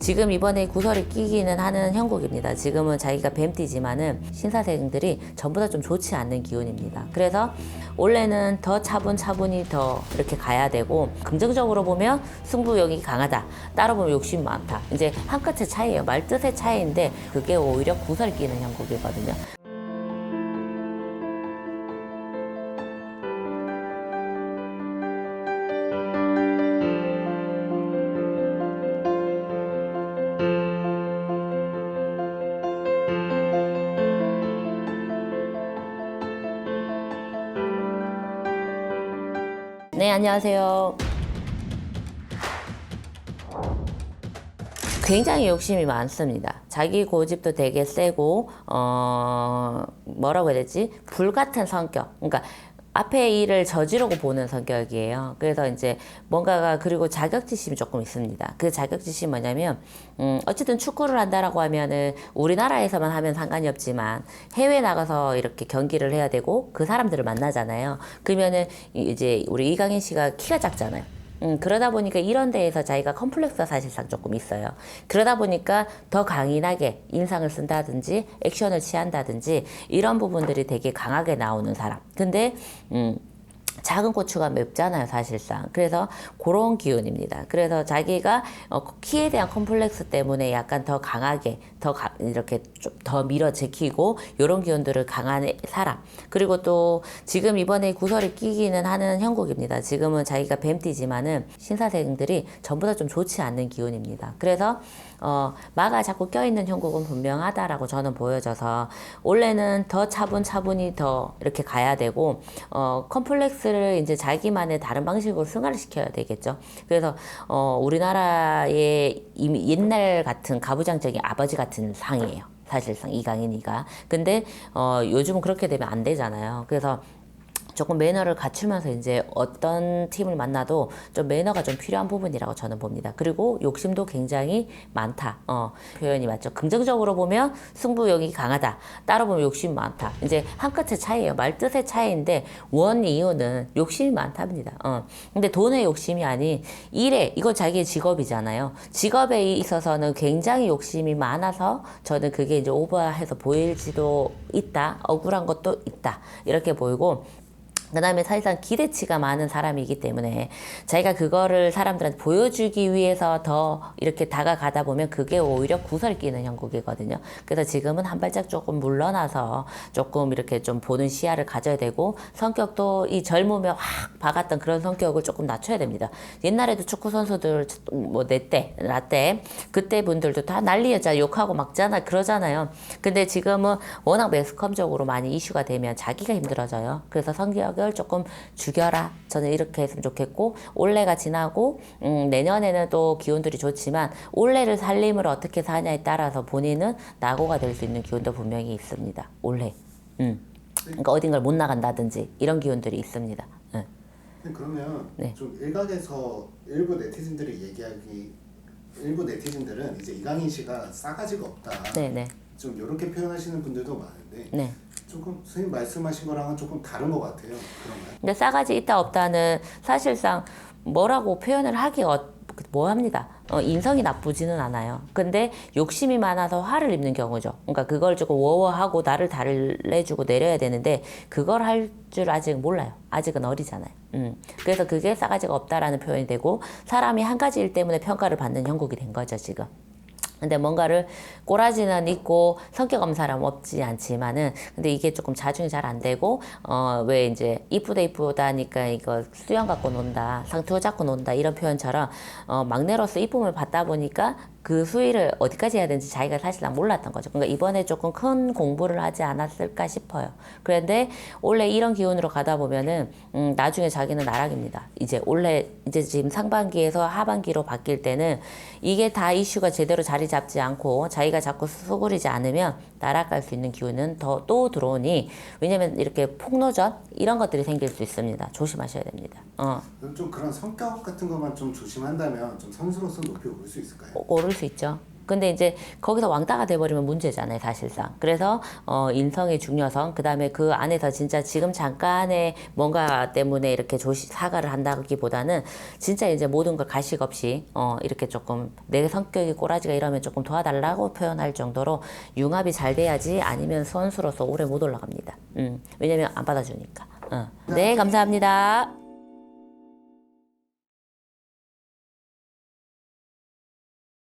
지금 이번에 구설이 끼기는 하는 형국입니다. 지금은 자기가 뱀띠지만은 신사생들이 전부 다 좀 좋지 않는 기운입니다. 그래서 원래는 더 차분차분히 더 이렇게 가야 되고, 긍정적으로 보면 승부욕이 강하다, 따로 보면 욕심 많다. 이제 한 끗의 차이예요. 말뜻의 차이인데 그게 오히려 구설 끼는 형국이거든요. 네, 안녕하세요. 굉장히 욕심이 많습니다. 자기 고집도 되게 세고, 뭐라고 해야 되지? 불같은 성격. 그러니까 앞에 일을 저지르고 보는 성격이에요. 그래서 이제 뭔가가, 그리고 자격지심이 조금 있습니다. 그 자격지심이 뭐냐면, 어쨌든 축구를 한다라고 하면은 우리나라에서만 하면 상관이 없지만 해외 나가서 이렇게 경기를 해야 되고 그 사람들을 만나잖아요. 그러면은 이제 우리 이강인 씨가 키가 작잖아요. 그러다 보니까 이런 데에서 자기가 컴플렉스가 사실상 조금 있어요. 그러다 보니까 더 강인하게 인상을 쓴다든지 액션을 취한다든지 이런 부분들이 되게 강하게 나오는 사람. 근데 작은 고추가 맵잖아요, 사실상. 그래서 그런 기운입니다. 그래서 자기가 키에 대한 컴플렉스 때문에 약간 더 강하게, 이렇게 좀 더 밀어 제키고, 이런 기운들을 강한 사람. 그리고 또 지금 이번에 구설이 끼기는 하는 형국입니다. 지금은 자기가 뱀띠지만은 신사생들이 전부 다 좀 좋지 않는 기운입니다. 그래서 마가 자꾸 껴있는 형국은 분명하다라고 저는 보여져서, 원래는 더 차분차분히 더 이렇게 가야 되고, 컴플렉스를 이제 자기만의 다른 방식으로 승화를 시켜야 되겠죠. 그래서 우리나라의 옛날 같은 가부장적인 아버지 같은 상이에요, 사실상 이강인이가. 근데 요즘은 그렇게 되면 안 되잖아요. 그래서 조금 매너를 갖추면서 이제 어떤 팀을 만나도 좀 매너가 좀 필요한 부분이라고 저는 봅니다. 그리고 욕심도 굉장히 많다. 표현이 맞죠. 긍정적으로 보면 승부욕이 강하다, 따로 보면 욕심 많다. 이제 한 끗의 차이예요. 말뜻의 차이인데 원 이유는 욕심이 많답니다. 근데 돈의 욕심이 아닌 일에, 이건 자기의 직업이잖아요. 직업에 있어서는 굉장히 욕심이 많아서 저는 그게 이제 오버해서 보일지도 있다. 억울한 것도 있다. 이렇게 보이고, 그 다음에 사실상 기대치가 많은 사람이기 때문에 자기가 그거를 사람들한테 보여주기 위해서 더 이렇게 다가가다 보면 그게 오히려 구설 끼는 형국이거든요. 그래서 지금은 한 발짝 조금 물러나서 조금 이렇게 좀 보는 시야를 가져야 되고, 성격도 이 젊으면 확 박았던 그런 성격을 조금 낮춰야 됩니다. 옛날에도 축구 선수들 뭐 내 때, 나 때, 그때 분들도 다 난리였잖아요. 욕하고 막잖아, 그러잖아요. 근데 지금은 워낙 매스컴적으로 많이 이슈가 되면 자기가 힘들어져요. 그래서 성격을 조금 죽여라, 저는 이렇게 했으면 좋겠고, 올해가 지나고 내년에는 또 기운들이 좋지만 올해를 살림을 어떻게 사냐에 따라서 본인은 낙오가 될 수 있는 기운도 분명히 있습니다, 올해. 그러니까 어딘가를 못 나간다든지 이런 기운들이 있습니다. 그러면 네. 좀 일각에서 일부 네티즌들은 이제 이강인 씨가 싸가지가 없다, 네네. 좀 이렇게 표현하시는 분들도 많은데, 네. 조금 선생님 말씀하신 거랑은 조금 다른 것 같아요. 그런가요? 근데 싸가지 있다 없다는 사실상 뭐라고 표현을 하기 뭐합니다. 인성이 나쁘지는 않아요. 근데 욕심이 많아서 화를 입는 경우죠. 그러니까 그걸 조금 워워하고 나를 달래주고 내려야 되는데 그걸 할 줄 아직 몰라요. 아직은 어리잖아요. 그래서 그게 싸가지가 없다라는 표현이 되고, 사람이 한 가지 일 때문에 평가를 받는 형국이 된 거죠, 지금. 근데 뭔가를 꼬라지는 있고 성격 없는 사람 없지 않지만은, 근데 이게 조금 자중이 잘 안 되고, 왜 이제 이쁘다니까 이거 수염 갖고 논다, 상투 잡고 논다, 이런 표현처럼 막내로서 이쁨을 받다 보니까 그 수위를 어디까지 해야 되는지 자기가 사실상 몰랐던 거죠. 그러니까 이번에 조금 큰 공부를 하지 않았을까 싶어요. 그런데 원래 이런 기운으로 가다 보면은 나중에 자기는 나락입니다. 이제 원래 이제 지금 상반기에서 하반기로 바뀔 때는 이게 다 이슈가 제대로 자리 잡지 않고 자기가 자꾸 수그리지 않으면 나락갈 수 있는 기운은 또 들어오니, 왜냐면 이렇게 폭로전 이런 것들이 생길 수 있습니다. 조심하셔야 됩니다. 좀 그런 성격 같은 것만 좀 조심한다면 좀 선수로서 높이 오를 수 있을까요? 오를 수 있죠. 근데 이제 거기서 왕따가 돼버리면 문제잖아요, 사실상. 그래서 인성의 중요성, 그 다음에 그 안에서 진짜 지금 잠깐의 뭔가 때문에 이렇게 사과를 한다기보다는 진짜 이제 모든 걸 가식 없이 이렇게 조금 내 성격이 꼬라지가 이러면 조금 도와달라고 표현할 정도로 융합이 잘 돼야지, 아니면 선수로서 오래 못 올라갑니다. 왜냐면 안 받아주니까. 네, 감사합니다.